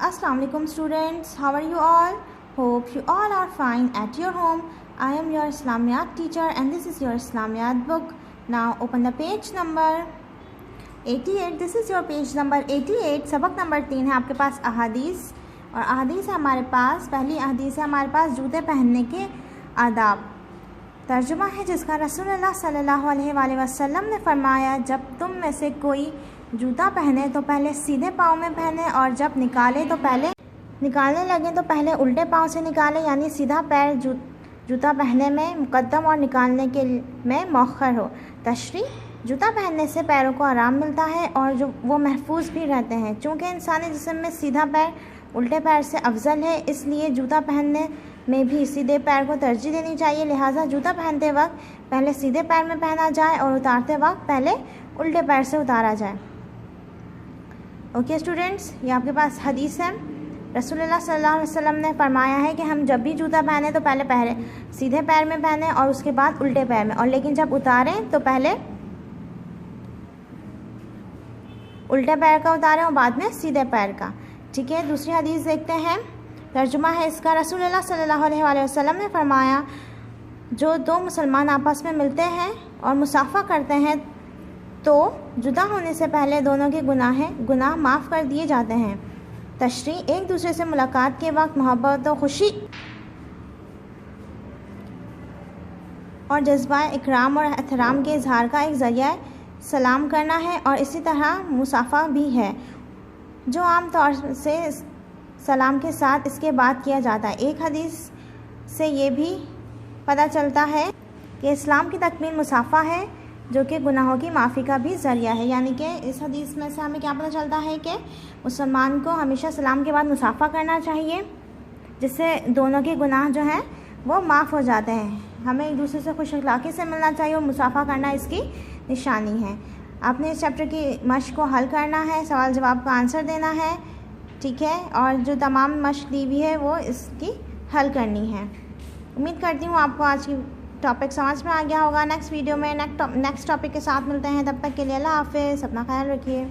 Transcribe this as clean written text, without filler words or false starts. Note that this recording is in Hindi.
Assalamu alaikum students, how are you all? Hope you all are fine at your home. I am your Islamiyat teacher and this is your Islamiyat book. Now open the page number 88. This is your page number 88. सबक नंबर 3 है आपके पास अहादीस, और अहादीस है हमारे पास, पहली अहादीस है हमारे पास जूते पहनने के आदाब। तर्जुमा है जिसका रसूलुल्लाह सल्लल्लाहु अलैहि वसल्लम ने फरमाया, जब तुम में से कोई जूता पहने तो पहले सीधे पाँव में पहने, और जब निकालने लगे तो पहले उल्टे पाँव से निकाले, यानी सीधा पैर जूता पहनने में मुकद्दम और निकालने के में मौखर हो। तशरीह, जूता पहनने से पैरों को आराम मिलता है और जो वो महफूज भी रहते हैं। चूँकि इंसानी जिस्म में सीधा पैर उल्टे पैर से अफजल है, इसलिए जूता पहनने में भी सीधे पैर को तरजीह देनी चाहिए। लिहाजा जूता पहनते वक्त पहले सीधे पैर में पहना जाए और उतारते वक्त पहले उल्टे पैर से उतारा जाए। ओके स्टूडेंट्स, ये आपके पास हदीस है। रसूलुल्लाह सल्लल्लाहु अलैहि वसल्लम ने फरमाया है कि हम जब भी जूता पहने तो पहले सीधे पैर में पहने और उसके बाद उल्टे पैर में, और लेकिन जब उतारें तो पहले उल्टे पैर का उतारें और बाद में सीधे पैर का। ठीक है, दूसरी हदीस देखते हैं। तर्जुमा है इसका, रसूलुल्लाह सल्लल्लाहु अलैहि वसल्लम ने फरमाया, जो दो मुसलमान आपस में मिलते हैं और मुसाफा करते हैं तो जुदा होने से पहले दोनों के गुनाह माफ़ कर दिए जाते हैं। तशरीह, एक दूसरे से मुलाकात के वक्त मोहब्बत और खुशी और जज्बा इकराम और एहतराम के इजहार का एक ज़रिया सलाम करना है, और इसी तरह मुसाफा भी है जो आम तौर से सलाम के साथ इसके बाद किया जाता है। एक हदीस से ये भी पता चलता है कि इस्लाम की तकमील मुसाफा है, जो कि गुनाहों की माफ़ी का भी ज़रिया है। यानी कि इस हदीस में से हमें क्या पता चलता है कि मुसलमान को हमेशा सलाम के बाद मुसाफा करना चाहिए, जिससे दोनों के गुनाह जो हैं वो माफ़ हो जाते हैं। हमें एक दूसरे से खुश अखलाक़ी से मिलना चाहिए और मुसाफा करना इसकी निशानी है। आपने इस चैप्टर की मश्क को हल करना है, सवाल जवाब का आंसर देना है, ठीक है, और जो तमाम मश्क दी हुई है वो इसकी हल करनी है। उम्मीद करती हूँ आपको आज की टॉपिक समझ में आ गया होगा। नेक्स्ट वीडियो में नेक्स्ट टॉपिक के साथ मिलते हैं, तब तक के लिए अल्लाह हाफ़िज़, अपना ख्याल रखिए।